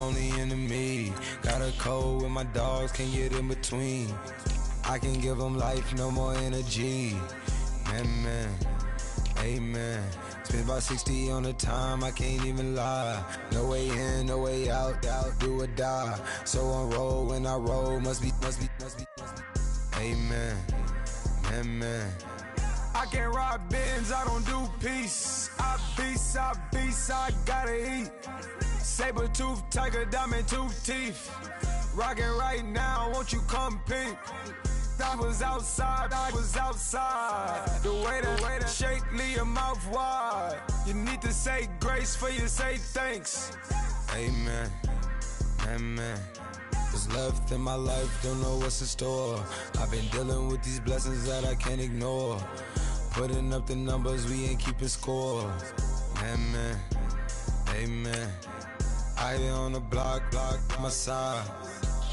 only enemy. Got a code with my dogs, can't get in between. I can give them life, no more energy. Amen, amen. Spent about 60 on the time, I can't even lie. No way in, no way out, do or die. So on roll, when I roll, must be. Amen, amen. I can't ride Benz, I don't do peace. I beast, I gotta eat. Saber tooth, tiger, diamond tooth teeth. Rockin' right now, won't you come peep? I was outside. The way that shake, leave your mouth wide. You need to say grace for you say thanks. Amen, amen. What's left in my life, don't know what's in store. I've been dealing with these blessings that I can't ignore. Putting up the numbers, we ain't keeping score. Amen, amen. I here on the block, my side.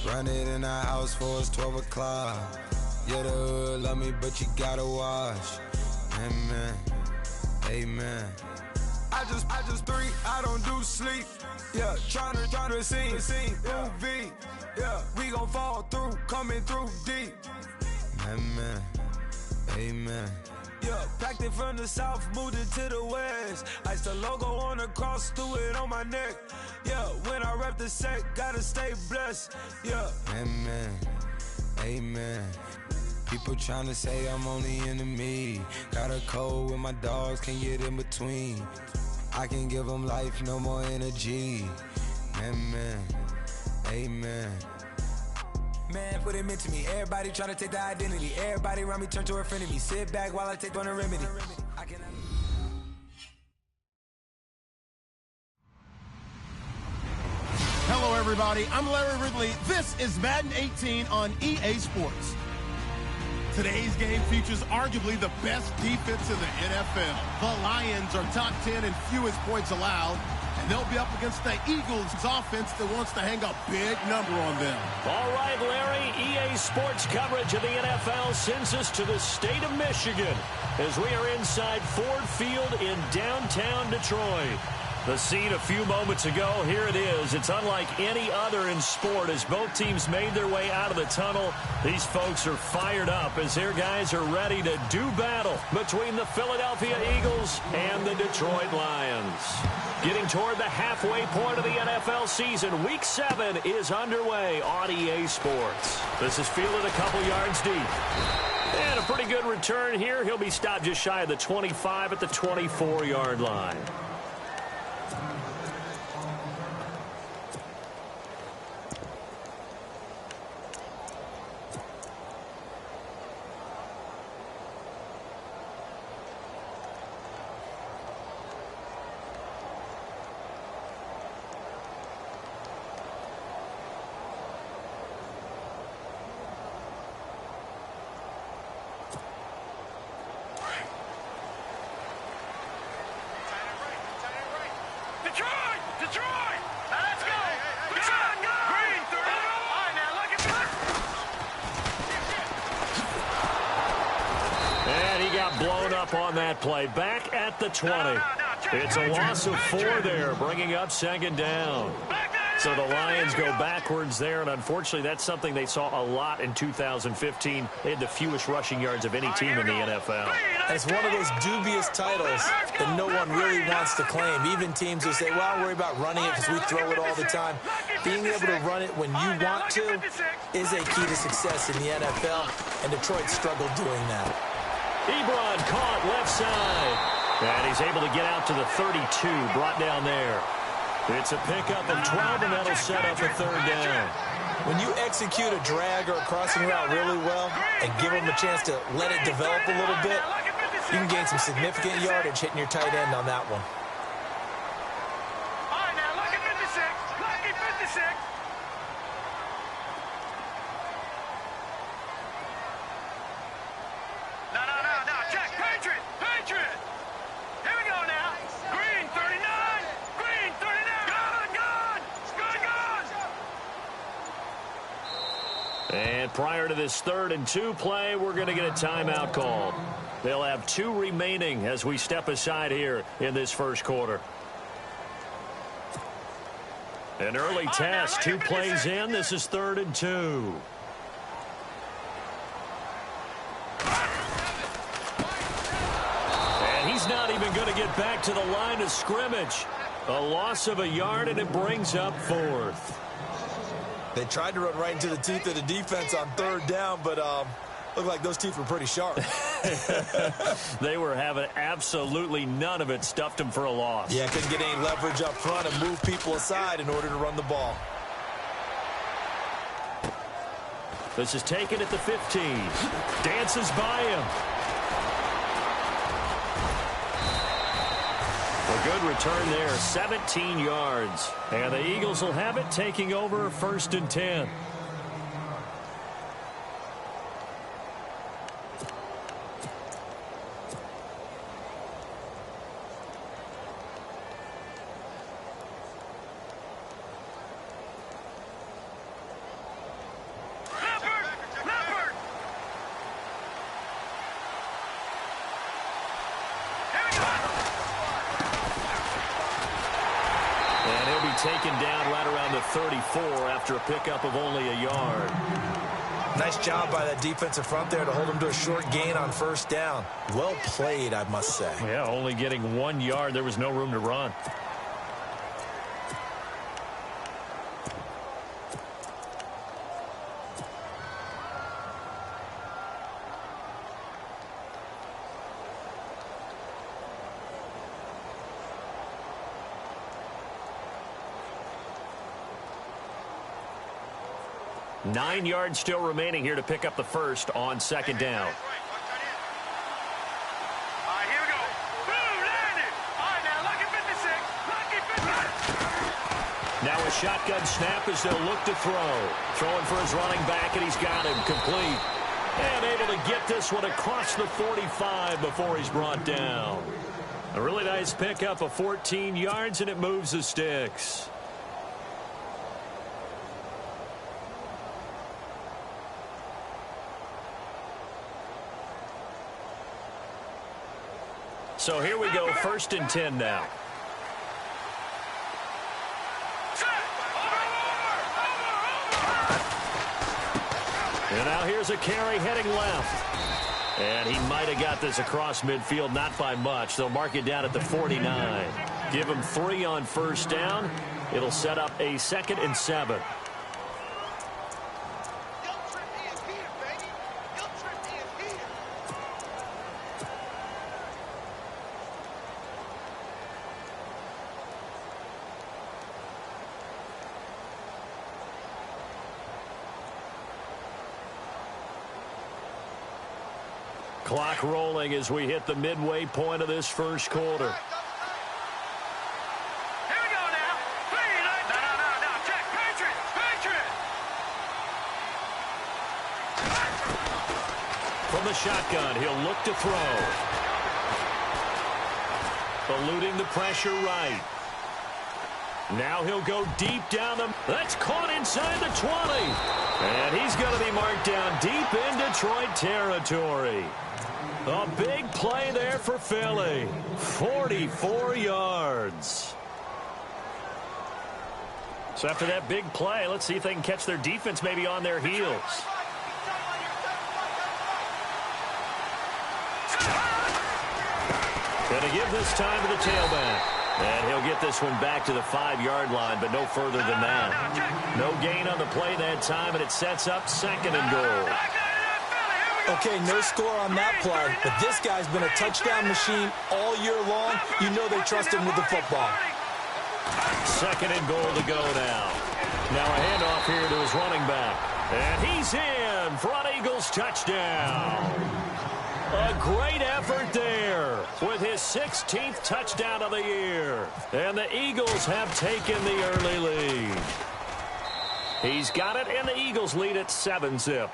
Run it in the house for us 12 o'clock. Yeah, the hood love me, but you gotta watch. Amen, amen. I just three, I don't do sleep. Yeah, tryna see UV. Yeah, we gon' fall through, coming through deep. Amen, amen. Yeah, packed it from the south, moved it to the west. Iced the logo on the cross, threw it on my neck. Yeah, when I rep the set, gotta stay blessed. Yeah, amen, amen. People tryna say I'm only enemy. Got a code with my dogs, can't get in between. I can give them life, no more energy. Amen, amen. Man, what it meant to me. Everybody trying to take the identity. Everybody around me turn to a friend of me. Sit back while I take on a remedy. Hello, everybody. I'm Larry Ridley. This is Madden 18 on EA Sports. Today's game features arguably the best defense in the NFL. The Lions are top 10 in fewest points allowed, and they'll be up against the Eagles' offense that wants to hang a big number on them. All right, Larry, EA Sports coverage of the NFL sends us to the state of Michigan as we are inside Ford Field in downtown Detroit. The scene a few moments ago, here it is. It's unlike any other in sport as both teams made their way out of the tunnel. These folks are fired up as their guys are ready to do battle between the Philadelphia Eagles and the Detroit Lions. Getting toward the halfway point of the NFL season, Week 7 is underway on EA Sports. This is fielded a couple yards deep. And a pretty good return here. He'll be stopped just shy of the 25 at the 24-yard line. Blown up on that play. Back at the 20. It's a loss of 4 there, bringing up second down. So the Lions go backwards there, and unfortunately that's something they saw a lot in 2015. They had the fewest rushing yards of any team in the NFL. And it's one of those dubious titles that no one really wants to claim. Even teams who say, well, I'll worry about running it because we throw it all the time. Being able to run it when you want to is a key to success in the NFL, and Detroit struggled doing that. Ebron caught left side. And he's able to get out to the 32, brought down there. It's a pickup of 12, and that'll set up a third down. When you execute a drag or a crossing route really well and give them a chance to let it develop a little bit, you can gain some significant yardage hitting your tight end on that one. All right, now look at 56. Look at 56. No. Check. Patriot. Here we go now. Green, 39. Green, 39. Good. And prior to this 3rd and 2 play, we're going to get a timeout called. They'll have 2 remaining as we step aside here in this first quarter. An early test, 2 plays in. This is 3rd and 2. And he's not even going to get back to the line of scrimmage. A loss of a yard, and it brings up 4th. They tried to run right into the teeth of the defense on 3rd down, but looked like those teeth were pretty sharp. They were having absolutely none of it. Stuffed them for a loss. Yeah, couldn't get any leverage up front and move people aside in order to run the ball. This is taken at the 15. Dances by him. A good return there, 17 yards. And the Eagles will have it, taking over 1st and 10. Taken down right around the 34 after a pickup of only a yard. Nice job by that defensive front there to hold him to a short gain on 1st down. Well played, I must say. Yeah, only getting 1 yard. There was no room to run. Nine yards still remaining here to pick up the 1st on 2nd down. All right, here we go. Boom, landed. All right, now, lucky 56. Lucky 56. Now a shotgun snap as they'll look to throw. Throwing for his running back, and he's got him complete. And able to get this one across the 45 before he's brought down. A really nice pickup of 14 yards, and it moves the sticks. So here we go, 1st and 10 now. And now here's a carry heading left. And he might have got this across midfield, not by much. They'll mark it down at the 49. Give him 3 on 1st down. It'll set up a 2nd and 7. Clock rolling as we hit the midway point of this 1st quarter. Here we go now. No. Check. Patriot. From the shotgun, he'll look to throw. Eluding the pressure right. Now he'll go deep down the... That's caught inside the 20. And he's going to be marked down deep in Detroit territory. A big play there for Philly. 44 yards. So after that big play, let's see if they can catch their defense maybe on their heels. Gonna give this time to the tailback. And he'll get this one back to the 5-yard line, but no further than that. No gain on the play that time, and it sets up 2nd and goal. Okay, no score on that play, but this guy's been a touchdown machine all year long. You know they trust him with the football. 2nd and goal to go now. Now a handoff here to his running back. And he's in for an Eagles touchdown. A great effort there with his 16th touchdown of the year. And the Eagles have taken the early lead. He's got it, and the Eagles lead at 7-zip.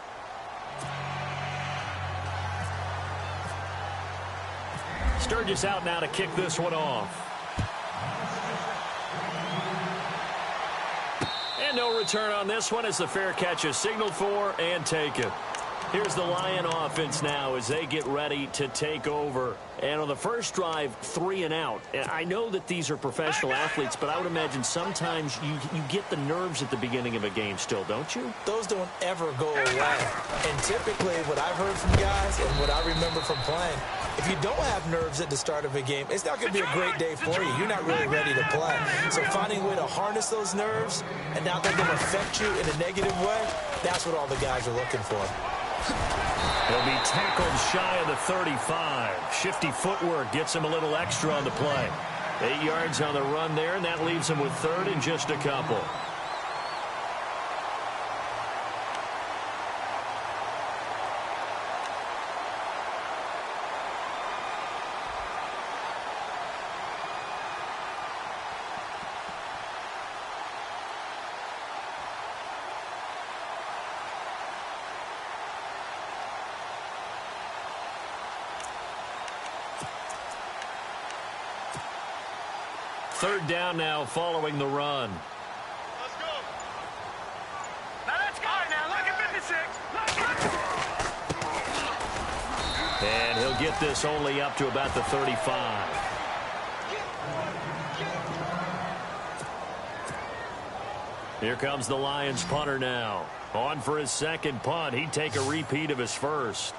Sturgis out now to kick this one off. And no return on this one as the fair catch is signaled for and taken. Here's the Lion offense now as they get ready to take over. And on the first drive, 3 and out. I know that these are professional athletes, but I would imagine sometimes you get the nerves at the beginning of a game still, don't you? Those don't ever go away. And typically what I've heard from guys and what I remember from playing, if you don't have nerves at the start of a game, it's not going to be a great day for you. You're not really ready to play. So finding a way to harness those nerves and not let them affect you in a negative way, that's what all the guys are looking for. He'll be tackled shy of the 35. Shifty footwork gets him a little extra on the play. 8 yards on the run there, and that leaves him with third and just a couple. Third down now following the run. Let's go. Now let's go. Now look at 56. And he'll get this only up to about the 35. Here comes the Lions punter now. On for his second punt. He'd take a repeat of his first.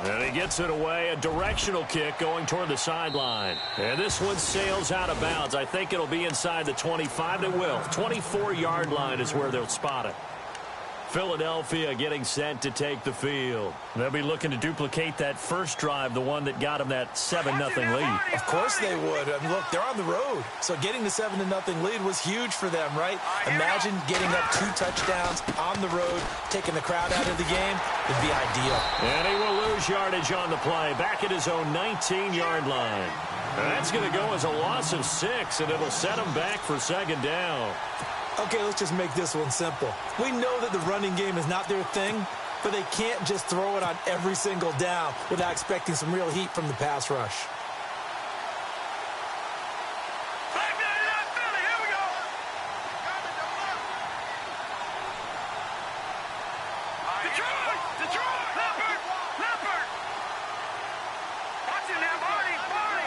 And he gets it away, a directional kick going toward the sideline. And this one sails out of bounds. I think it'll be inside the 25. It will. 24-yard line is where they'll spot it. Philadelphia getting set to take the field. They'll be looking to duplicate that first drive, the one that got them that 7-0 lead. Of course they would. I mean, look, they're on the road. So getting the 7-0 lead was huge for them, right? Imagine getting up 2 touchdowns on the road, taking the crowd out of the game. It'd be ideal. And he will lose yardage on the play, back at his own 19-yard line. And that's going to go as a loss of 6, and it'll set him back for second down. Okay, let's just make this one simple. We know that the running game is not their thing, but they can't just throw it on every single down without expecting some real heat from the pass rush. Here we go. Detroit. Leopard. Watch it now, Barney.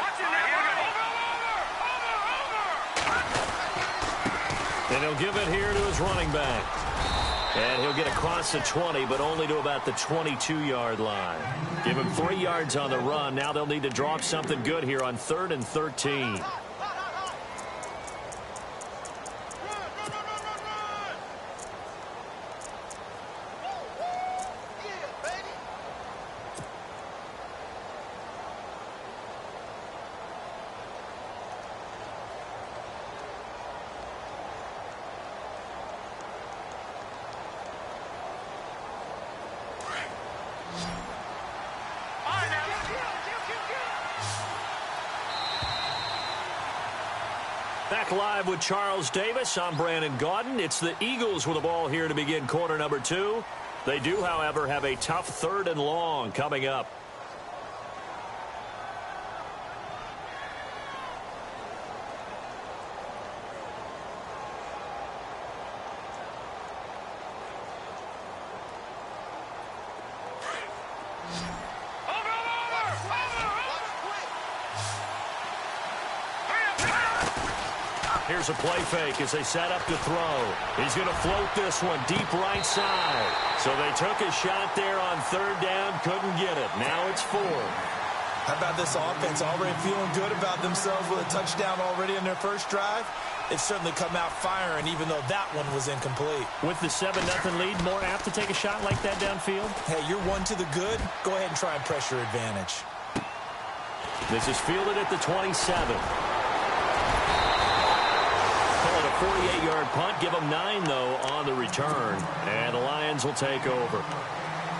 Watch it now, Barney. And he'll give it here to his running back. And he'll get across the 20, but only to about the 22-yard line. Give him 3 yards on the run. Now they'll need to draw up something good here on 3rd and 13. Back live with Charles Davis. I'm Brandon Gaudin. It's the Eagles with the ball here to begin quarter number 2. They do, however, have a tough 3rd and long coming up. Here's a play fake as they set up to throw. He's going to float this one deep right side. So they took a shot there on 3rd down, couldn't get it. Now it's 4. How about this offense already feeling good about themselves with a touchdown already in their first drive? They've certainly come out firing, even though that one was incomplete. With the 7-0 lead, more apt to take a shot like that downfield? Hey, you're 1 to the good. Go ahead and try and pressure advantage. This is fielded at the 27. 48-yard punt. Give them 9, though, on the return. And the Lions will take over.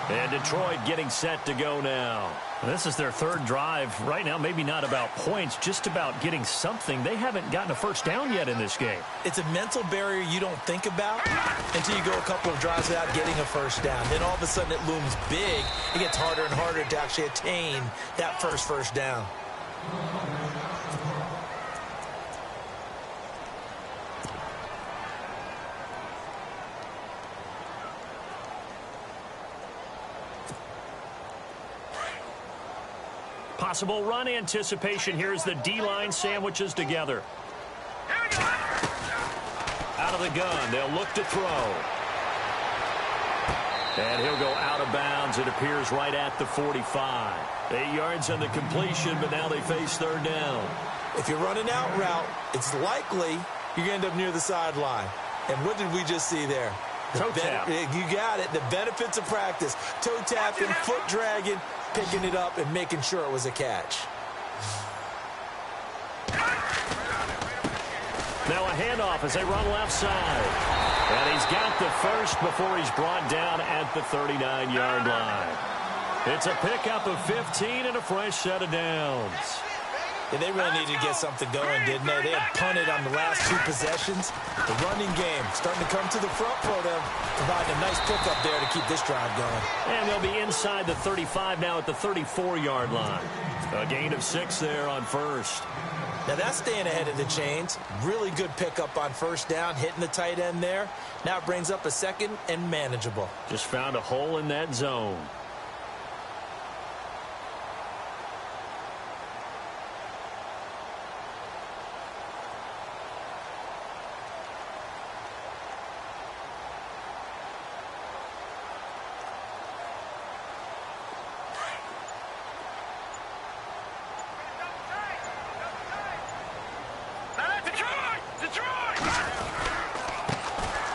And Detroit getting set to go now. This is their 3rd drive. Right now, maybe not about points, just about getting something. They haven't gotten a first down yet in this game. It's a mental barrier you don't think about until you go a couple of drives without getting a first down. Then all of a sudden it looms big. It gets harder and harder to actually attain that first down. Possible run anticipation here as the D-line sandwiches together. Out of the gun, they'll look to throw. And he'll go out of bounds, it appears, right at the 45. 8 yards on the completion, but now they face third down. If you're running out route, it's likely you're going to end up near the sideline. And what did we just see there? Toe tap. You got it. The benefits of practice. Toe tapping, foot dragging, picking it up, and making sure it was a catch. Now a handoff as they run left side. And he's got the first before he's brought down at the 39-yard line. It's a pickup of 15 and a fresh set of downs. Yeah, they really needed to get something going, didn't they? They had punted on the last 2 possessions. The running game starting to come to the front for them, providing a nice pickup there to keep this drive going. And they'll be inside the 35 now at the 34-yard line. A gain of 6 there on first. Now that's staying ahead of the chains. Really good pickup on first down, hitting the tight end there. Now it brings up a second and manageable. Just found a hole in that zone.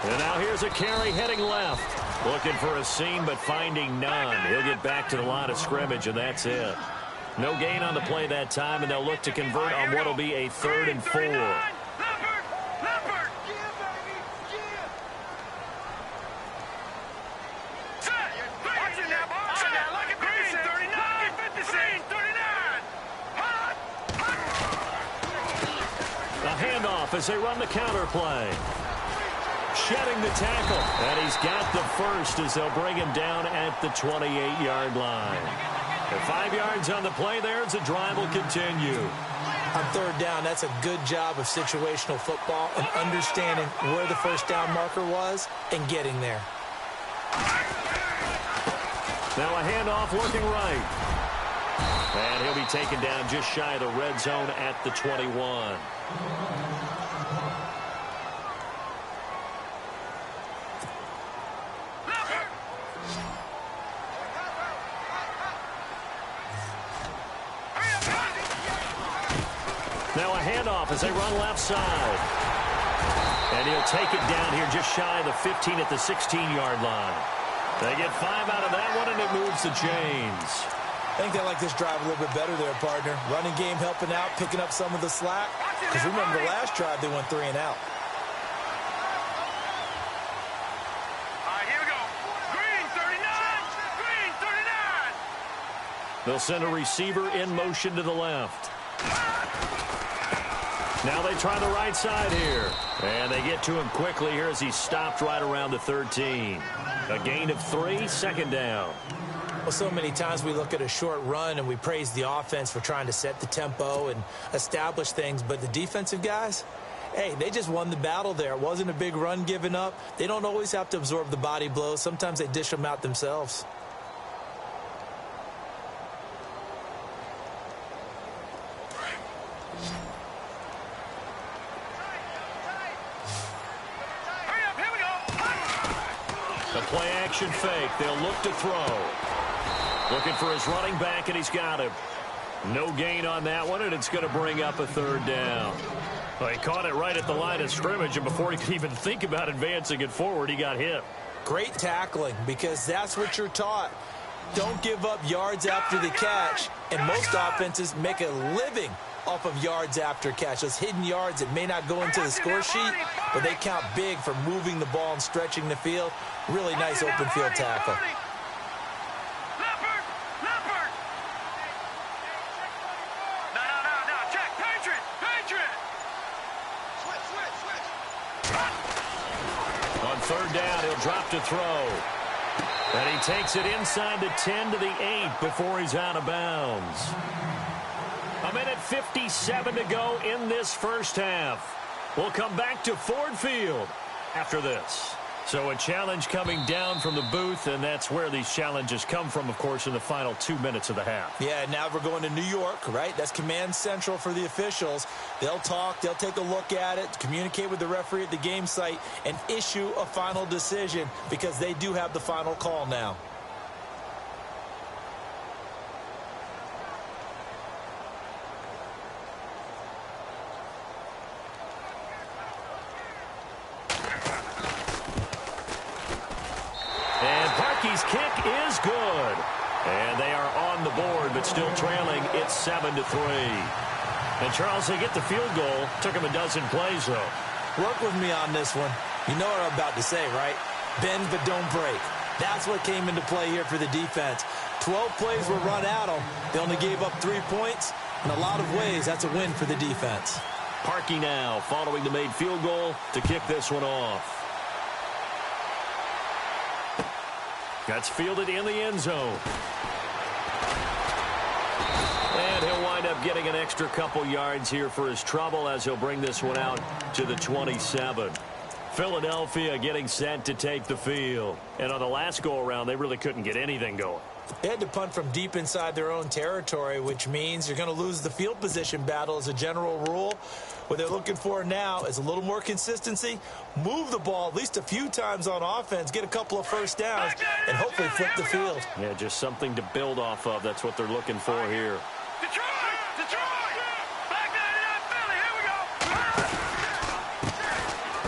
And now here's a carry heading left. Looking for a seam, but finding none. He'll get back to the line of scrimmage, and that's it. No gain on the play that time, and they'll look to convert on what will be a 3rd and 4. A handoff as they run the counter play. Shedding the tackle, and he's got the first as they'll bring him down at the 28-yard line. And 5 yards on the play there as the drive will continue. On third down, that's a good job of situational football and understanding where the first down marker was and getting there. Now a handoff looking right. And he'll be taken down just shy of the red zone at the 21. Now a handoff as they run left side. And he'll take it down here just shy of the 15 at the 16-yard line. They get 5 out of that one, and it moves the chains. I think they like this drive a little bit better there, partner. Running game helping out, picking up some of the slack. Because remember, the last drive they went 3 and out. All right, here we go. Green 39. Green 39. They'll send a receiver in motion to the left. Now they try the right side here. And they get to him quickly here as he stopped right around the 13. A gain of 3, second down. Well, so many times we look at a short run and we praise the offense for trying to set the tempo and establish things. But the defensive guys, hey, they just won the battle there. It wasn't a big run given up. They don't always have to absorb the body blows. Sometimes they dish them out themselves. Play action fake. They'll look to throw. Looking for his running back, and he's got him. No gain on that one, and it's going to bring up a 3rd down. Well, he caught it right at the line of scrimmage, and before he could even think about advancing it forward, he got hit. Great tackling, because that's what you're taught. Don't give up yards after the catch, and most offenses make a living off of yards after catch. Those hidden yards that may not go into the score sheet, but they count big for moving the ball and stretching the field. Really nice open field tackle. No, check. Patriot. On 3rd down, he'll drop to throw. And he takes it inside the 10 to the 8 before he's out of bounds. A minute 57 to go in this first half. We'll come back to Ford Field after this. So a challenge coming down from the booth, and that's where these challenges come from, of course, in the final 2 minutes of the half. Yeah, now we're going to New York, right? That's command central for the officials. They'll talk, they'll take a look at it, communicate with the referee at the game site, and issue a final decision because they do have the final call now. His kick is good. And they are on the board, but still trailing. It's 7-3. And, Charles, they get the field goal. Took him a dozen plays, though. Work with me on this one. You know what I'm about to say, right? Bend but don't break. That's what came into play here for the defense. 12 plays were run at them. They only gave up 3 points. In a lot of ways, that's a win for the defense. Parkey now following the made field goal to kick this one off. That's fielded in the end zone. And he'll wind up getting an extra couple yards here for his trouble as he'll bring this one out to the 27. Philadelphia getting set to take the field. And on the last go-around, they really couldn't get anything going. They had to punt from deep inside their own territory, which means you're going to lose the field position battle as a general rule. What they're looking for now is a little more consistency, move the ball at least a few times on offense, get a couple of first downs, and hopefully flip the field. Yeah, just something to build off of. That's what they're looking for here. Detroit! Detroit! Back 99 Philly, here we go!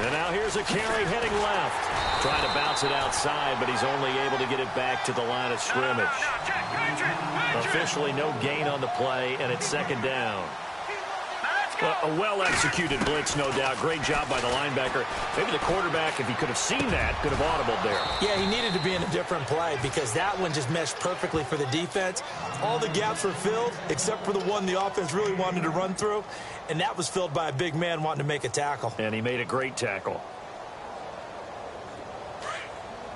And now here's a carry heading left. Trying to bounce it outside, but he's only able to get it back to the line of scrimmage. Officially no gain on the play, and it's second down. A well-executed blitz, no doubt. Great job by the linebacker. Maybe the quarterback, if he could have seen that, could have audibled there. Yeah, he needed to be in a different play because that one just meshed perfectly for the defense. All the gaps were filled except for the one the offense really wanted to run through, and that was filled by a big man wanting to make a tackle. And he made a great tackle.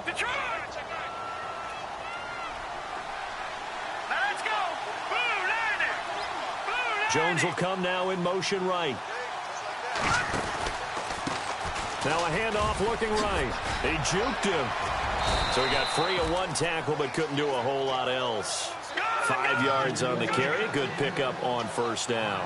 Detroit! Let's go! Blue landing! Jones will come now in motion right. Now a handoff looking right. They juked him. So he got free of one tackle but couldn't do a whole lot else. 5 yards on the carry. Good pickup on first down.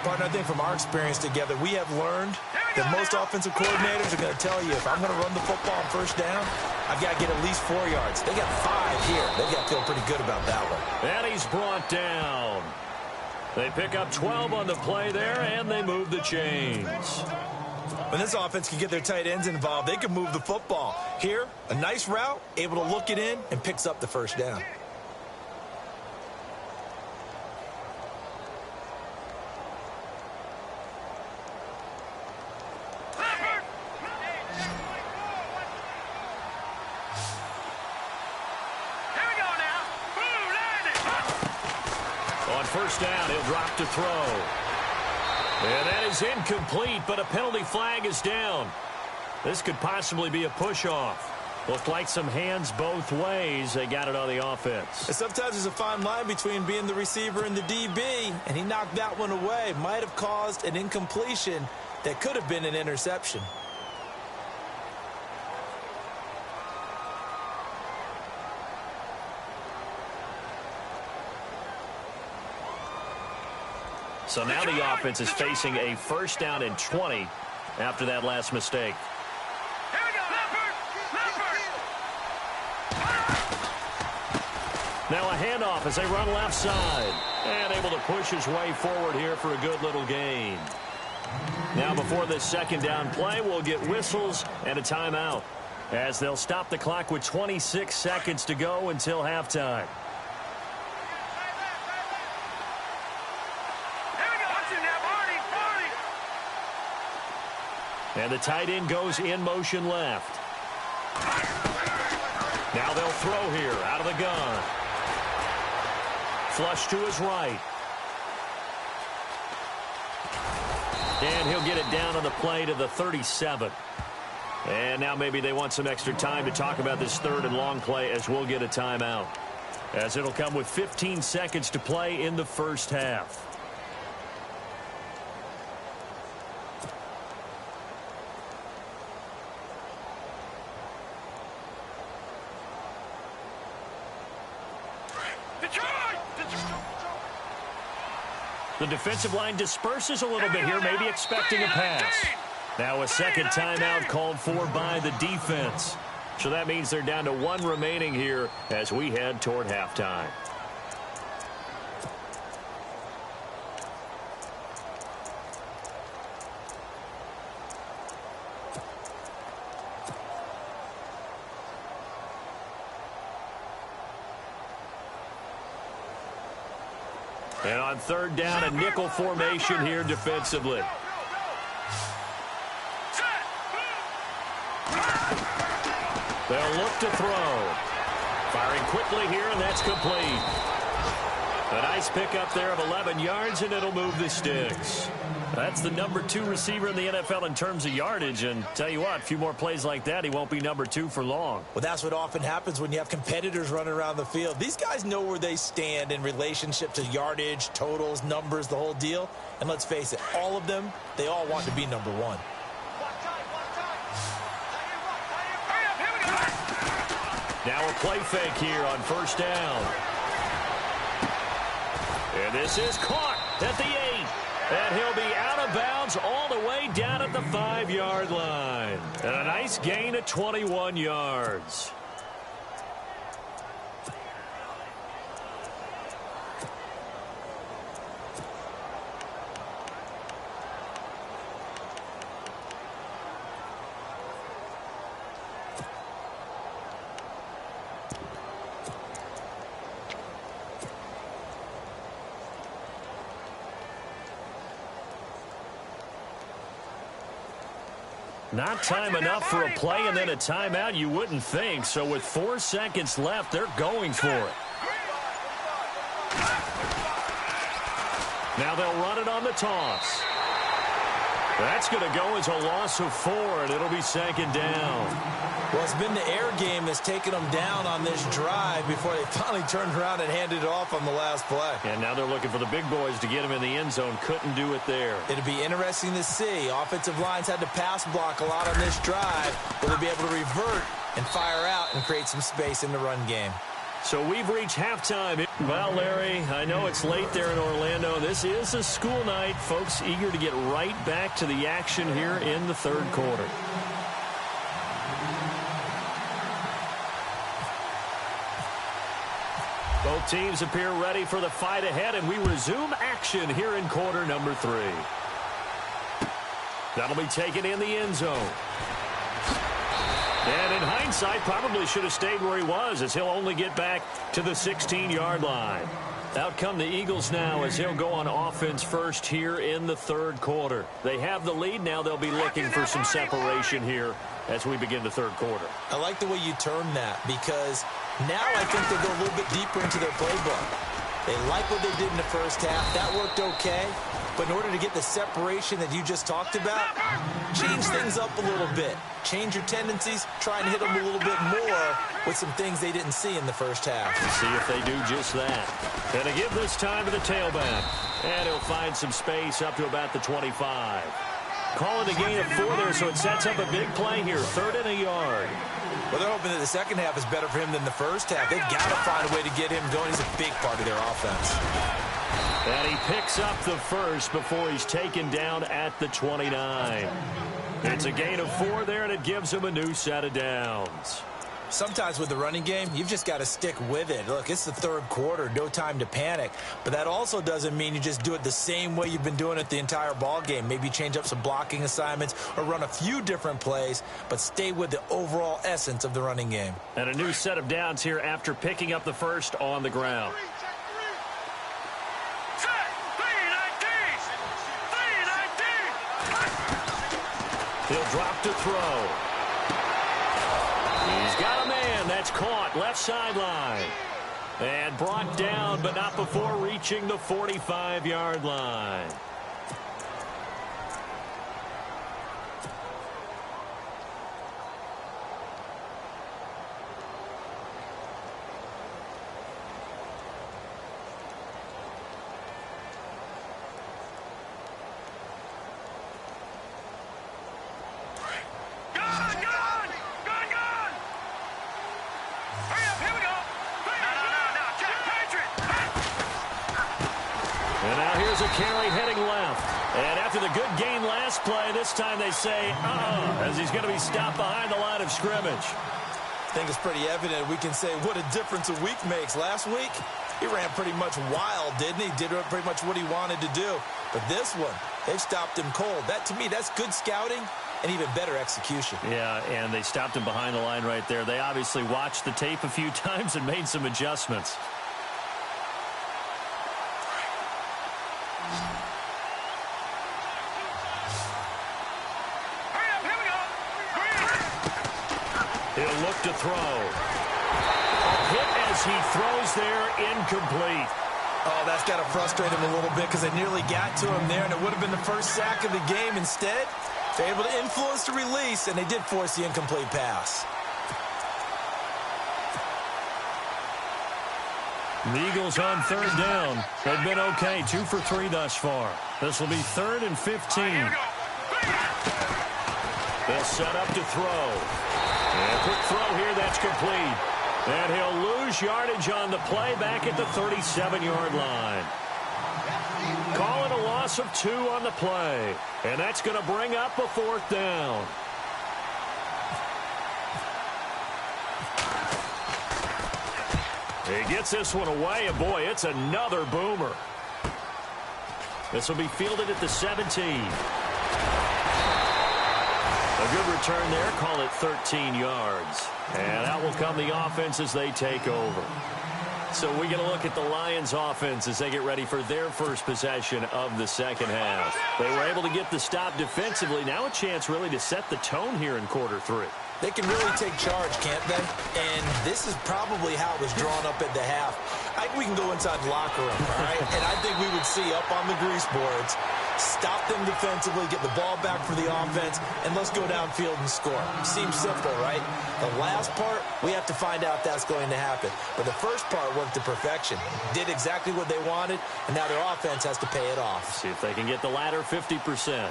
Partner, I think from our experience together, we have learned that most offensive coordinators are going to tell you, if I'm going to run the football on first down, I've got to get at least 4 yards. They got 5 here. They've got to feel pretty good about that one. And he's brought down. They pick up 12 on the play there, and they move the chains. When this offense can get their tight ends involved, they can move the football. Here, a nice route, able to look it in, and picks up the first down. First down, he'll drop to throw. And that is incomplete, but a penalty flag is down. This could possibly be a push-off. Looked like some hands both ways. They got it on the offense. And sometimes there's a fine line between being the receiver and the DB, and he knocked that one away. Might have caused an incompletion that could have been an interception. So now the offense is facing a first down and 20 after that last mistake. Here we go, Now a handoff as they run left side. And able to push his way forward here for a good little gain. Now before this second down play, we'll get whistles and a timeout, as they'll stop the clock with 26 seconds to go until halftime. And the tight end goes in motion left. Now they'll throw here out of the gun. Flush to his right. And he'll get it down on the play to the 37. And now maybe they want some extra time to talk about this third and long play, as we'll get a timeout, as it'll come with 15 seconds to play in the first half. The defensive line disperses a little bit here, maybe expecting a pass. Now a second timeout called for by the defense. So that means they're down to 1 remaining here as we head toward halftime. And on third down, a nickel formation here defensively. They'll look to throw. Firing quickly here, and that's complete. A nice pickup there of 11 yards, and it'll move the sticks. That's the number 2 receiver in the NFL in terms of yardage, and tell you what, a few more plays like that, he won't be number 2 for long. Well, that's what often happens when you have competitors running around the field. These guys know where they stand in relationship to yardage, totals, numbers, the whole deal. And let's face it, all of them, they all want to be number 1. Now a play fake here on first down. And this is caught at the 8. And he'll be out of bounds all the way down at the 5-yard line. And a nice gain of 21 yards. Not time enough for a play and then a timeout, you wouldn't think. So with 4 seconds left, they're going for it. Now they'll run it on the toss. That's going to go as a loss of 4, and it'll be second down. Well, it's been the air game that's taken them down on this drive before they finally turned around and handed it off on the last play. And now they're looking for the big boys to get him in the end zone. Couldn't do it there. It'll be interesting to see. Offensive lines had to pass block a lot on this drive. Will they be able to revert and fire out and create some space in the run game? So we've reached halftime. Well, Larry, I know it's late there in Orlando. This is a school night. Folks eager to get right back to the action here in the third quarter. Both teams appear ready for the fight ahead, and we resume action here in quarter number 3. That'll be taken in the end zone. And in hindsight, probably should have stayed where he was, as he'll only get back to the 16-yard line. Out come the Eagles now as he'll go on offense first here in the third quarter. They have the lead. Now they'll be looking for some separation here as we begin the third quarter. I like the way you term that, because now I think they'll go a little bit deeper into their playbook. They like what they did in the first half. That worked okay. But in order to get the separation that you just talked about, change things up a little bit. Change your tendencies. Try and hit them a little bit more with some things they didn't see in the first half. Let's see if they do just that. And to give this time to the tailback. And he'll find some space up to about the 25. Calling a gain of 4 there, so it sets up a big play here. 3rd and a yard. Well, they're hoping that the second half is better for him than the first half. They've got to find a way to get him going. He's a big part of their offense. And he picks up the first before he's taken down at the 29. It's a gain of 4 there, and it gives him a new set of downs. Sometimes with the running game, you've just got to stick with it. Look, it's the third quarter, no time to panic. But that also doesn't mean you just do it the same way you've been doing it the entire ball game. Maybe change up some blocking assignments or run a few different plays, but stay with the overall essence of the running game. And a new set of downs here after picking up the first on the ground. He'll drop to throw. He's got a man. That's caught left sideline. And brought down, but not before reaching the 45-yard line. And now here's a carry heading left. And after the good gain last play, this time they say, as he's going to be stopped behind the line of scrimmage. I think it's pretty evident. We can say what a difference a week makes. Last week, he ran pretty much wild, didn't he? Did pretty much what he wanted to do. But this one, they've stopped him cold. That, to me, that's good scouting and even better execution. Yeah, and they stopped him behind the line right there. They obviously watched the tape a few times and made some adjustments. He'll look to throw. A hit as he throws there, incomplete. Oh, that's got to frustrate him a little bit because they nearly got to him there, and it would have been the first sack of the game. Instead, they're able to influence the release, and they did force the incomplete pass. The Eagles on third down. They've been okay, 2 for 3 thus far. This will be 3rd and 15. They'll set up to throw. And a quick throw here, that's complete. And he'll lose yardage on the play back at the 37-yard line. Call it a loss of 2 on the play. And that's going to bring up a 4th down. He gets this one away, and boy, it's another boomer. This will be fielded at the 17. A good return there, call it 13 yards. And out will come the offense as they take over. So we get a look at the Lions offense as they get ready for their first possession of the second half. They were able to get the stop defensively. Now a chance really to set the tone here in quarter 3. They can really take charge, can't they? And this is probably how it was drawn up at the half. I think we can go inside the locker room, all right? And I think we would see up on the grease boards, stop them defensively, get the ball back for the offense, and let's go downfield and score. Seems simple, right? The last part, we have to find out if that's going to happen. But the first part worked to perfection. Did exactly what they wanted, and now their offense has to pay it off. See if they can get the latter 50%.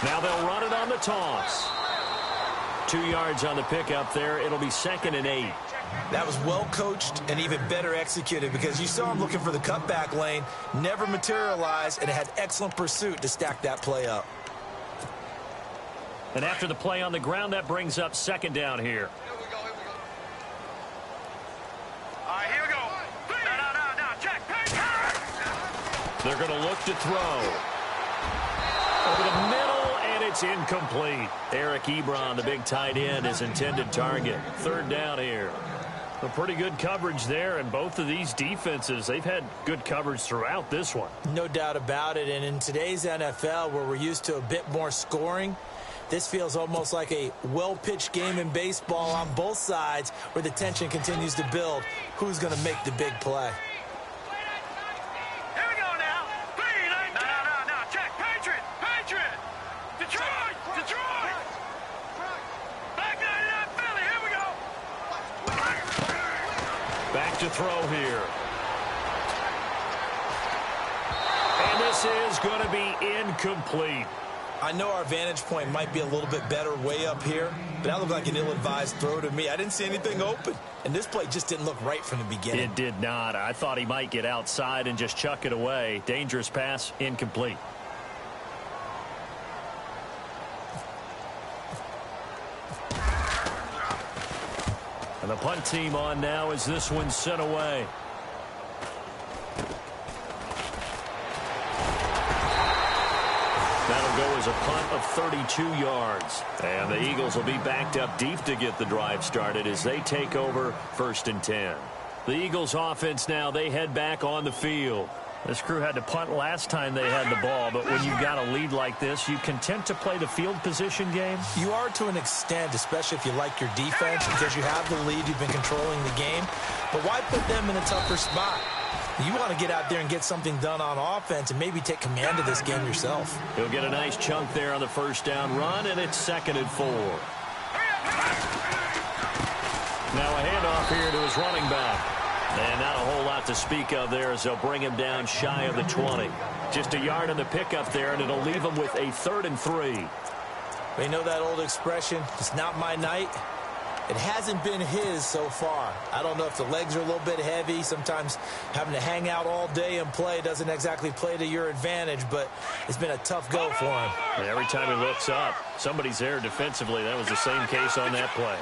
Now they'll run it on the toss. 2 yards on the pickup there. It'll be 2nd and 8. That was well coached and even better executed because you saw him looking for the cutback lane, never materialized, and it had excellent pursuit to stack that play up. And after the play on the ground, that brings up 2nd down here. All right, here we go. No, check. They're going to look to throw. Over the middle, and it's incomplete. Eric Ebron, the big tight end, his intended target. 3rd down here. A pretty good coverage there, and both of these defenses, they've had good coverage throughout this one. No doubt about it, and in today's NFL, where we're used to a bit more scoring, this feels almost like a well-pitched game in baseball on both sides where the tension continues to build. Who's going to make the big play? Back to throw here. And this is going to be incomplete. I know our vantage point might be a little bit better way up here, but that looked like an ill-advised throw to me. I didn't see anything open, and this play just didn't look right from the beginning. It did not. I thought he might get outside and just chuck it away. Dangerous pass, incomplete. And the punt team on now as this one's sent away. That'll go as a punt of 32 yards. And the Eagles will be backed up deep to get the drive started as they take over 1st and 10. The Eagles offense now, they head back on the field. This crew had to punt last time they had the ball, but when you've got a lead like this, you content to play the field position game? You are to an extent, especially if you like your defense, because you have the lead, you've been controlling the game. But why put them in a tougher spot? You want to get out there and get something done on offense and maybe take command of this game yourself. He'll get a nice chunk there on the 1st down run, and it's 2nd and 4. Now a handoff here to his running back. And not a whole lot to speak of there as they'll bring him down shy of the 20. Just a yard on the pickup there, and it'll leave him with a 3rd and 3. They know that old expression, it's not my night. It hasn't been his so far. I don't know if the legs are a little bit heavy. Sometimes having to hang out all day and play doesn't exactly play to your advantage, but it's been a tough go for him. And every time he looks up, somebody's there defensively. That was the same case on that play.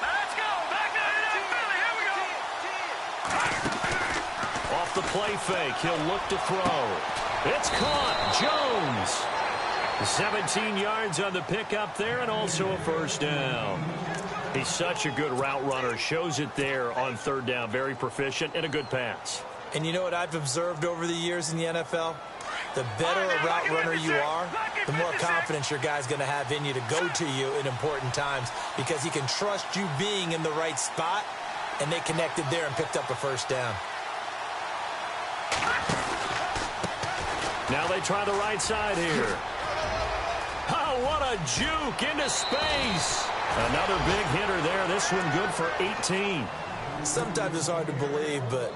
Let's go. Back to the Philly. Here we go. Off the play fake, he'll look to throw. It's caught. Jones. 17 yards on the pickup there, and also a first down. He's such a good route runner. Shows it there on third down. Very proficient and a good pass. And you know what I've observed over the years in the NFL? The better a route runner you are, the more confidence your guy's going to have in you to go to you in important times, because he can trust you being in the right spot, and they connected there and picked up a first down. Now they try the right side here. Oh, what a juke into space. Another big hitter there. This one good for 18. Sometimes it's hard to believe, but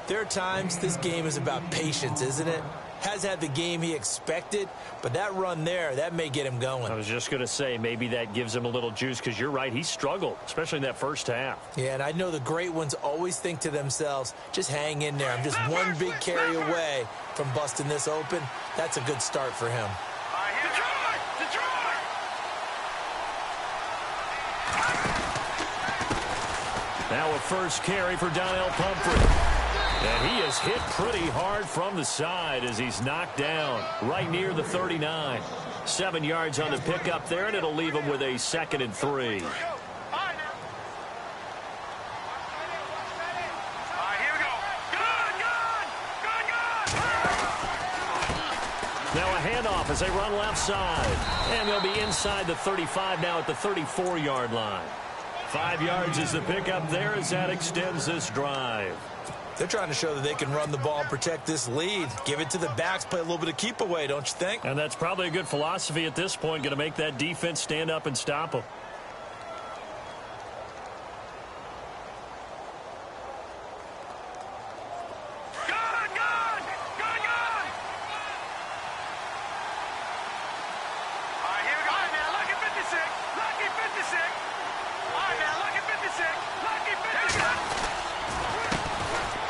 there are times this game is about patience, isn't it? Has had the game he expected, but that run there, that may get him going. I was just going to say, maybe that gives him a little juice, because you're right, he struggled, especially in that first half. Yeah, and I know the great ones always think to themselves, just hang in there. I'm just one big carry away from busting this open. That's a good start for him. Now a first carry for Donnell Pumphrey. And he is hit pretty hard from the side as he's knocked down right near the 39. 7 yards on the pickup there, and it'll leave him with a 2nd and 3. Now a handoff as they run left side. And they'll be inside the 35 now at the 34-yard line. 5 yards is the pickup there as that extends this drive. They're trying to show that they can run the ball and protect this lead. Give it to the backs, play a little bit of keep away, don't you think? And that's probably a good philosophy at this point, going to make that defense stand up and stop them.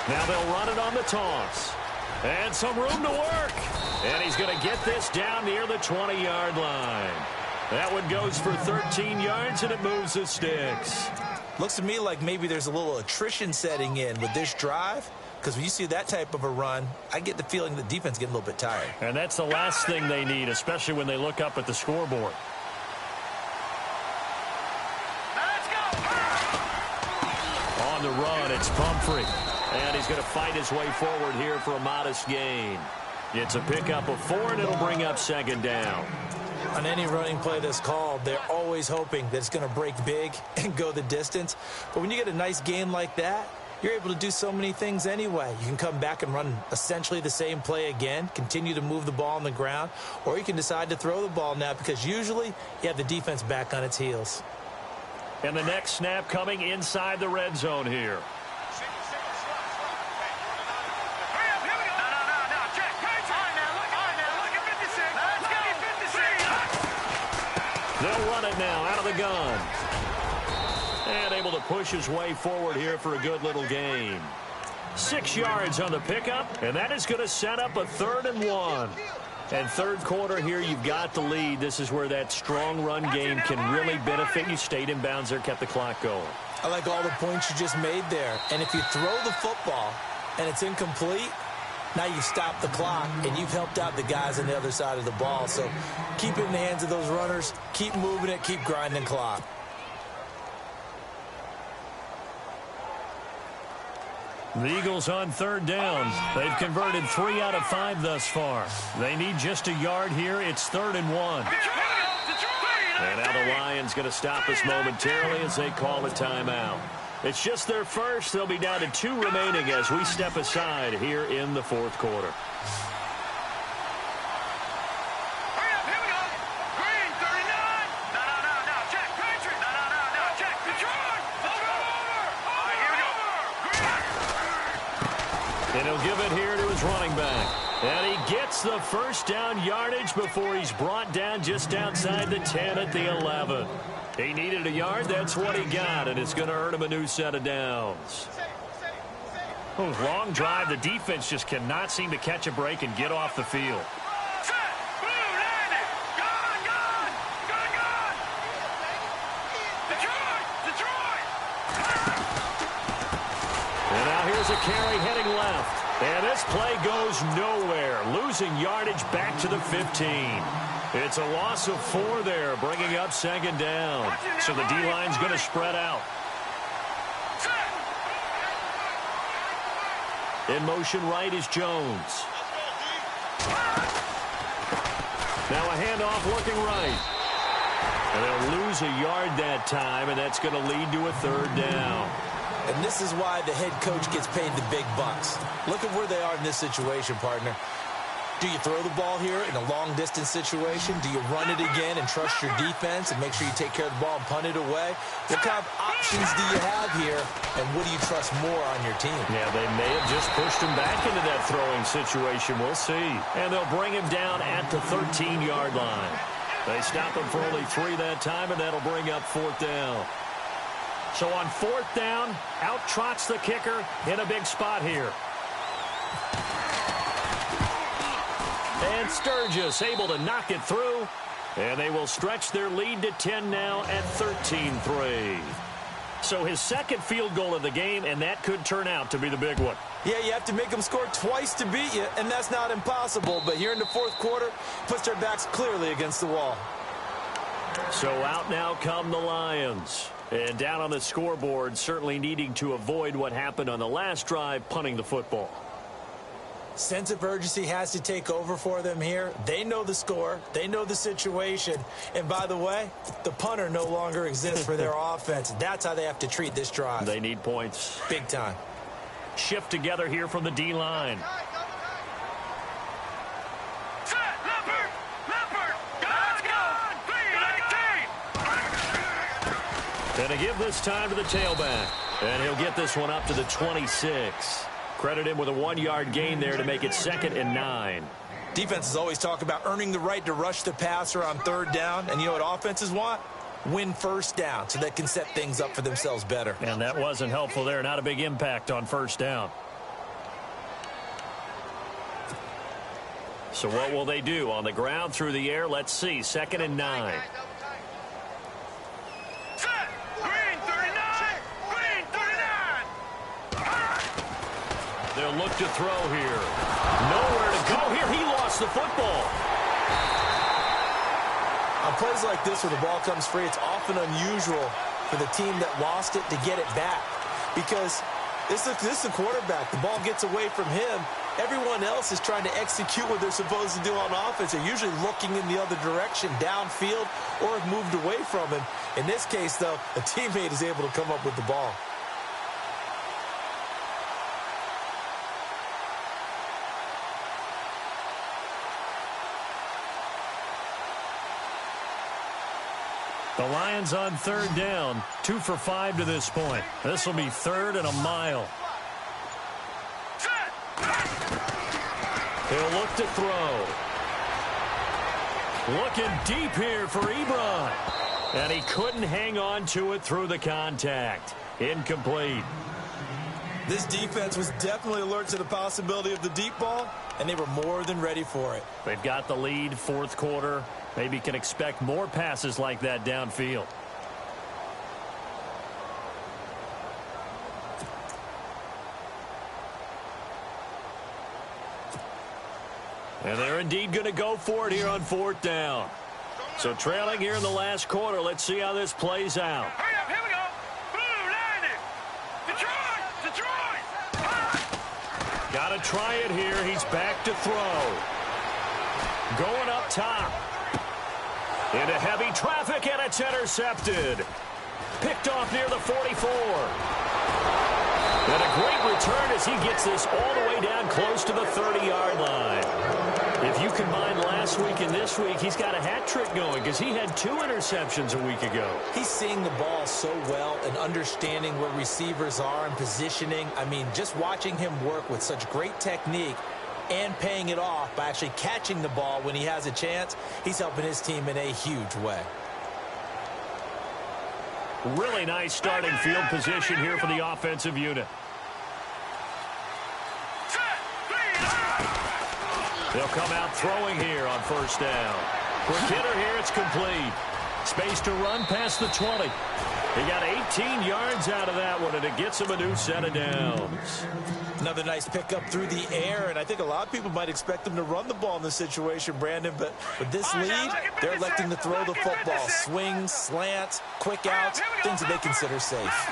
Now they'll run it on the toss. And some room to work. And he's going to get this down near the 20-yard line. That one goes for 13 yards, and it moves the sticks. Looks to me like maybe there's a little attrition setting in with this drive, because when you see that type of a run, I get the feeling the defense getting a little bit tired. And that's the last thing they need, especially when they look up at the scoreboard. On the run, it's Pumphrey. And he's going to fight his way forward here for a modest gain. It's a pickup of 4, and it'll bring up 2nd down. On any running play that's called, they're always hoping that it's going to break big and go the distance. But when you get a nice gain like that, you're able to do so many things anyway. You can come back and run essentially the same play again, continue to move the ball on the ground, or you can decide to throw the ball now, because usually you have the defense back on its heels. And the next snap coming inside the red zone here. They'll run it now out of the gun. And able to push his way forward here for a good little gain. 6 yards on the pickup, and that is going to set up a 3rd and 1. And third quarter here, you've got the lead. This is where that strong run game can really benefit you. Stayed in bounds there, kept the clock going. I like all the points you just made there. And if you throw the football and it's incomplete, now you've stopped the clock, and you've helped out the guys on the other side of the ball. So keep it in the hands of those runners. Keep moving it. Keep grinding clock. The Eagles on 3rd down. They've converted 3 out of 5 thus far. They need just a yard here. It's 3rd and 1. And now the Lions going to stop us momentarily as they call a timeout. It's just their first. They'll be down to 2 remaining as we step aside here in the 4th quarter. And he'll give it here to his running back. And he gets the first down yardage before he's brought down just outside the 10 at the 11. He needed a yard. That's what he got, and it's going to earn him a new set of downs. Oh, long drive. The defense just cannot seem to catch a break and get off the field. And now here's a carry heading left. And this play goes nowhere, losing yardage back to the 15. It's a loss of 4 there, bringing up second down. So the D-line's going to spread out. In motion right is Jones. Now a handoff looking right. And they'll lose a yard that time, and that's going to lead to a third down. And this is why the head coach gets paid the big bucks. Look at where they are in this situation, partner. Do you throw the ball here in a long-distance situation? Do you run it again and trust your defense and make sure you take care of the ball and punt it away? What kind of options do you have here, and what do you trust more on your team? Yeah, they may have just pushed him back into that throwing situation. We'll see. And they'll bring him down at the 13-yard line. They stop him for only 3 that time, and that'll bring up fourth down. So on fourth down, out trots the kicker in a big spot here. And Sturgis able to knock it through. And they will stretch their lead to 10 now at 13-3. So his second field goal of the game, and that could turn out to be the big one. Yeah, you have to make them score twice to beat you, and that's not impossible. But here in the fourth quarter, puts their backs clearly against the wall. So out now come the Lions. And down on the scoreboard, certainly needing to avoid what happened on the last drive, punting the football. Sense of urgency has to take over for them here. They know the score. They know the situation. And by the way, the punter no longer exists for their offense. That's how they have to treat this drive. They need points. Big time. Shift together here from the D-line. And a give this time to the tailback. And he'll get this one up to the 26. Credit him with a 1-yard gain there to make it 2nd and 9. Defenses always talk about earning the right to rush the passer on third down. And you know what offenses want? Win first down so they can set things up for themselves better. And that wasn't helpful there. Not a big impact on first down. So what will they do? On the ground, through the air, let's see. 2nd and 9. They'll look to throw here. Nowhere to go here. He lost the football. On plays like this where the ball comes free, it's often unusual for the team that lost it to get it back. Because this is the quarterback. The ball gets away from him. Everyone else is trying to execute what they're supposed to do on offense. They're usually looking in the other direction, downfield, or have moved away from him. In this case, though, a teammate is able to come up with the ball. The Lions on third down, 2 for 5 to this point. This will be 3rd and a mile. He'll look to throw. Looking deep here for Ebron. And he couldn't hang on to it through the contact. Incomplete. This defense was definitely alert to the possibility of the deep ball, and they were more than ready for it. They've got the lead, fourth quarter. Maybe can expect more passes like that downfield. And they're indeed going to go for it here on fourth down. So trailing here in the last quarter. Let's see how this plays out. Hurry up, here we go. Blue, landed. Detroit. Got to try it here. He's back to throw. Going up top. Into heavy traffic, and it's intercepted. Picked off near the 44. And a great return as he gets this all the way down close to the 30-yard line. If you combine last week and this week, he's got a hat trick going because he had 2 interceptions a week ago. He's seeing the ball so well and understanding where receivers are and positioning. I mean, just watching him work with such great technique, and paying it off by actually catching the ball when he has a chance. He's helping his team in a huge way. Really nice starting field position here for the offensive unit. They'll come out throwing here on first down. Quick hitter here, it's complete. Space to run past the 20. He got 18 yards out of that one, and it gets him a new set of downs. Another nice pickup through the air, and I think a lot of people might expect them to run the ball in this situation, Brandon, but with this lead, they're electing to throw the football. Swings, slants, quick outs, things that they consider safe.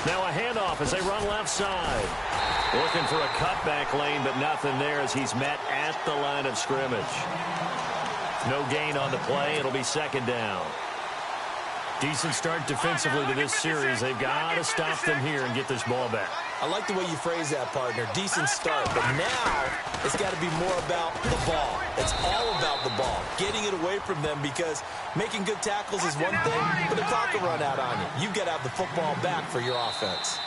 Now a handoff as they run left side. Looking for a cutback lane, but nothing there as he's met at the line of scrimmage. No gain on the play. It'll be second down. Decent start defensively to this series. They've got to stop them here and get this ball back. I like the way you phrase that, partner. Decent start, but now it's got to be more about the ball. It's all about the ball, getting it away from them, because making good tackles is one thing, but the clock will run out on you. You've got to have the football back for your offense.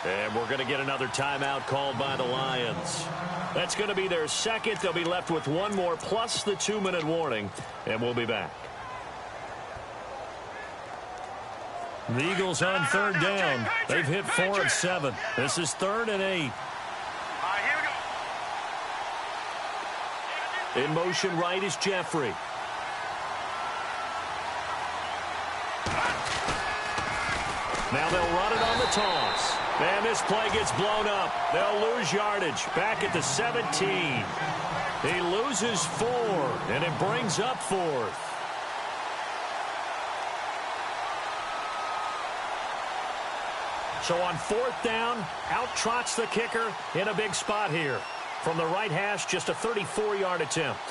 And we're going to get another timeout called by the Lions. That's going to be their second. They'll be left with one more plus the 2-minute warning, and we'll be back. The Eagles on third down. They've hit 4 of 7. This is 3rd and 8. In motion right is Jeffrey. Now they'll run it on the toss. And this play gets blown up. They'll lose yardage. Back at the 17. He loses 4, and it brings up 4th. So on 4th down, out trots the kicker in a big spot here. From the right hash, just a 34-yard attempt.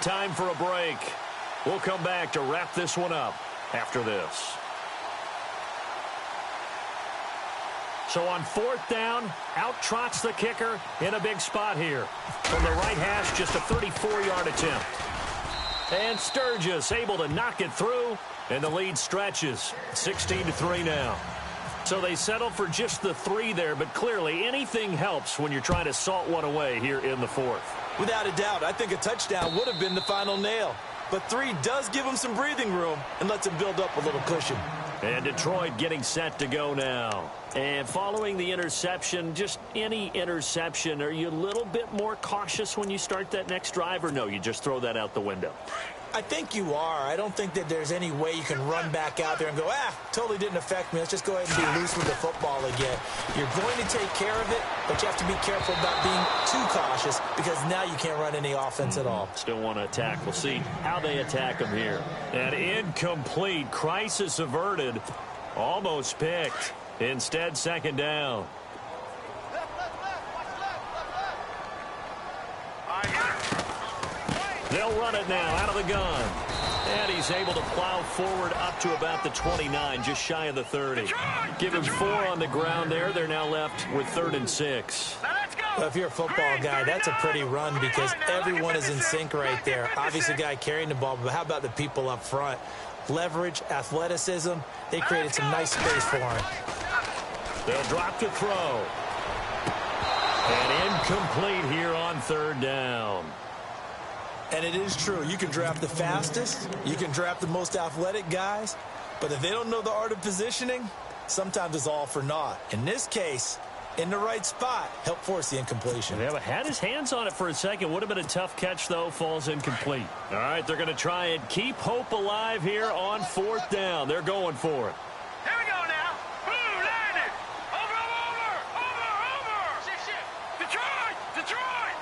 Time for a break. We'll come back to wrap this one up after this. So on 4th down, out trots the kicker in a big spot here. From the right hash, just a 34-yard attempt. And Sturgis able to knock it through, and the lead stretches. 16-3 now. So they settle for just the 3 there, but clearly anything helps when you're trying to salt one away here in the 4th. Without a doubt, I think a touchdown would have been the final nail. But 3 does give them some breathing room and lets them build up a little cushion. And Detroit getting set to go now. And following the interception, just any interception, are you a little bit more cautious when you start that next drive, or no, you just throw that out the window? I think you are. I don't think that there's any way you can run back out there and go, totally didn't affect me. Let's just go ahead and be loose with the football again. You're going to take care of it, but you have to be careful about being too cautious, because now you can't run any offense at all. Still want to attack. We'll see how they attack them here. An incomplete. Crisis averted. Almost picked. Instead, second down. They'll run it now out of the gun. And he's able to plow forward up to about the 29, just shy of the 30. Give him 4 on the ground there. They're now left with 3rd and 6. Well, if you're a football guy, that's a pretty run, because everyone is in sync right there. Obviously, the guy carrying the ball, but how about the people up front? Leverage, athleticism, they created some nice space for him. They'll drop to throw. And incomplete here on 3rd down. And it is true. You can draft the fastest. You can draft the most athletic guys. But if they don't know the art of positioning, sometimes it's all for naught. In this case, in the right spot, help force the incompletion. Yeah, but had his hands on it for a second. Would have been a tough catch, though. Falls incomplete. All right, they're going to try and keep hope alive here on 4th down. They're going for it. Here we go now. Blue, landed. Over. Detroit.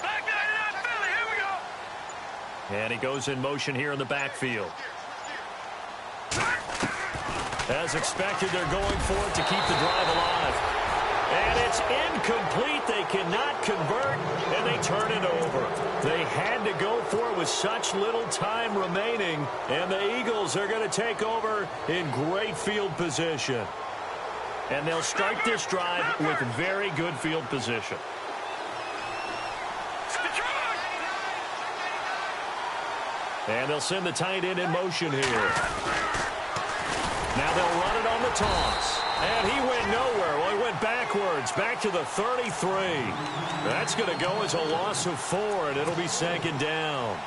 Back down to that Philly. Here we go. And he goes in motion here in the backfield. As expected, they're going for it to keep the drive alive. And it's incomplete. They cannot convert, and they turn it over. They had to go for it with such little time remaining, and the Eagles are going to take over in great field position. And they'll start this drive with very good field position. And they'll send the tight end in motion here. Now they'll run it on the toss. And he went nowhere. Well, he went backwards, back to the 33. That's going to go as a loss of 4, and it'll be 2nd down.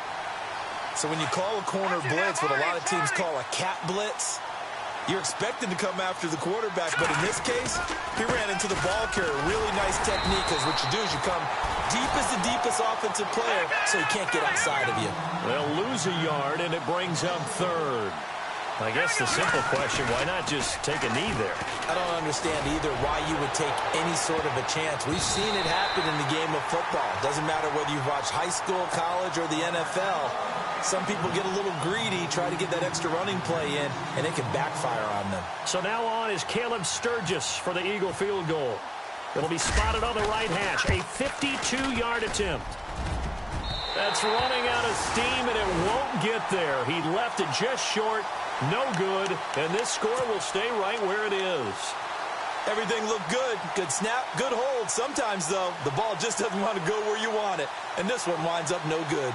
So when you call a corner blitz, what a lot of teams call a cat blitz, you're expected to come after the quarterback, but in this case, he ran into the ball carrier. Really nice technique, because what you do is you come deepest offensive player, so he can't get outside of you. They'll lose a yard, and it brings up 3rd. I guess the simple question, why not just take a knee there? I don't understand either why you would take any sort of a chance. We've seen it happen in the game of football. Doesn't matter whether you've watched high school, college, or the NFL. Some people get a little greedy, try to get that extra running play in, and it can backfire on them. So now on is Caleb Sturgis for the Eagle field goal. It'll be spotted on the right hash. A 52-yard attempt. That's running out of steam, and it won't get there. He left it just short. No good. And this score will stay right where it is. Everything looked good. Good snap, good hold. Sometimes, though, the ball just doesn't want to go where you want it. And this one winds up no good.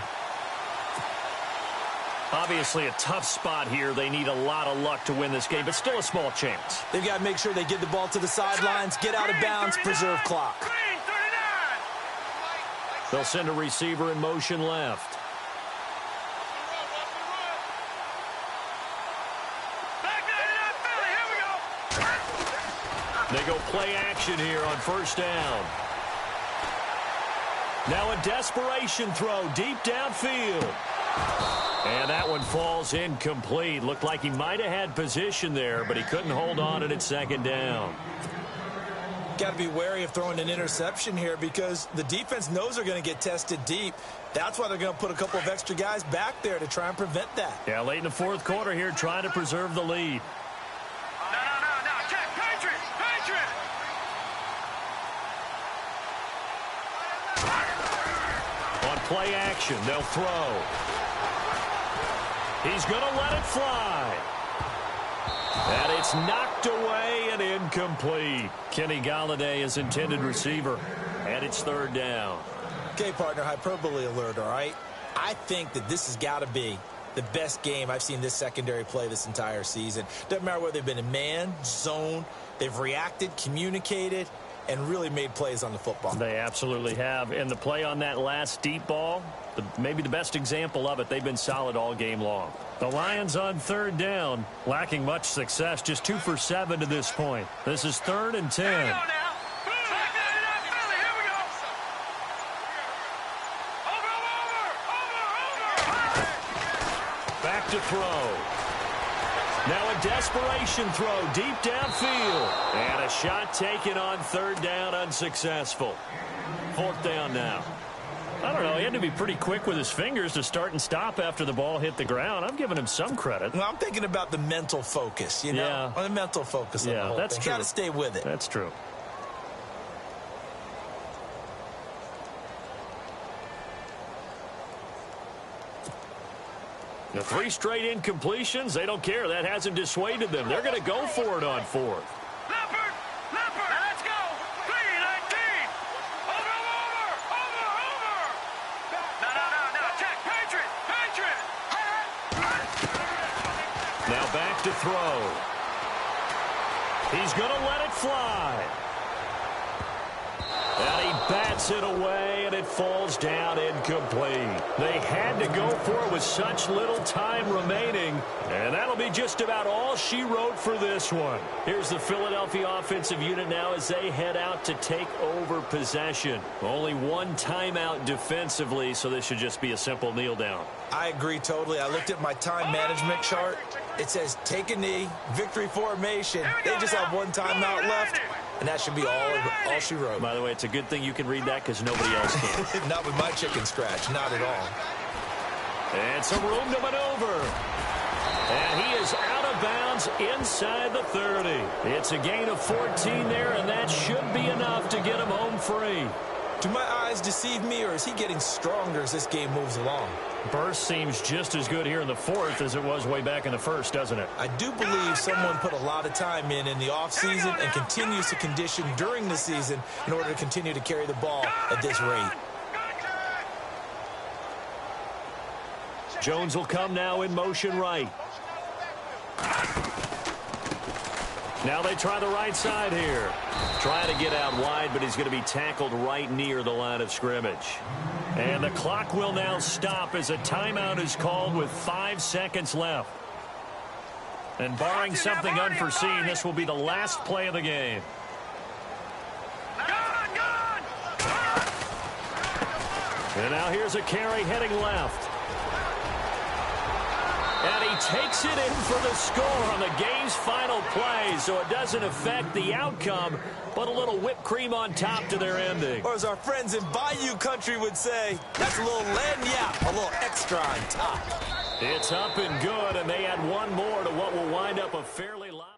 Obviously a tough spot here. They need a lot of luck to win this game, but still a small chance. They've got to make sure they get the ball to the sidelines, get out of bounds, preserve clock. They'll send a receiver in motion left. They go play action here on 1st down. Now a desperation throw deep downfield. And that one falls incomplete. Looked like he might have had position there, but he couldn't hold on and it's 2nd down. Got to be wary of throwing an interception here because the defense knows they're going to get tested deep. That's why they're going to put a couple of extra guys back there to try and prevent that. Yeah, late in the 4th quarter here, trying to preserve the lead. No. Check. Patriot. On play action, they'll throw. He's going to let it fly. And it's knocked away and incomplete. Kenny Golladay is intended receiver. And it's 3rd down. Okay, partner, hyperbole alert, all right? I think that this has got to be the best game I've seen this secondary play this entire season. Doesn't matter whether they've been in man, zone, they've reacted, communicated, and really made plays on the football. They absolutely have. And the play on that last deep ball, maybe the best example of it, they've been solid all game long. The Lions on 3rd down, lacking much success, just 2 for 7 to this point. This is 3rd and 10. Back to throw. Now a desperation throw deep downfield. And a shot taken on 3rd down, unsuccessful. 4th down now. I don't know. He had to be pretty quick with his fingers to start and stop after the ball hit the ground. I'm giving him some credit. Well, I'm thinking about the mental focus, you know? Yeah. The mental focus on the whole that's thing. true. Got to stay with it. That's true. The 3 straight incompletions, they don't care. That hasn't dissuaded them. They're going to go for it on 4th. Leopard, let's go. 3-19. Over. No. Check. Patriot. Now back to throw. He's going to let it fly. And he bats it away, and it falls down incomplete. They had to go for it with such little time remaining, and that'll be just about all she wrote for this one. Here's the Philadelphia offensive unit now as they head out to take over possession. Only 1 timeout defensively, so this should just be a simple kneel down. I agree totally. I looked at my time management chart. It says take a knee, victory formation. They just have 1 timeout left. And that should be all she wrote. By the way, it's a good thing you can read that because nobody else can. Not with my chicken scratch. Not at all. And some room to maneuver. And he is out of bounds inside the 30. It's a gain of 14 there, and that should be enough to get him home free. Do my eyes deceive me, or is he getting stronger as this game moves along? Burst seems just as good here in the fourth as it was way back in the first, doesn't it? I do believe someone put a lot of time in the offseason and continues to condition during the season in order to continue to carry the ball at this rate. Jones will come now in motion right. Now they try the right side here. Trying to get out wide, but he's going to be tackled right near the line of scrimmage. And the clock will now stop as a timeout is called with 5 seconds left. And barring something unforeseen, this will be the last play of the game. And now here's a carry heading left. And he takes it in for the score on the game's final play, so it doesn't affect the outcome, but a little whipped cream on top to their ending. Or as our friends in Bayou Country would say, that's a little lagniappe, a little extra on top. It's up and good, and they add one more to what will wind up a fairly loud...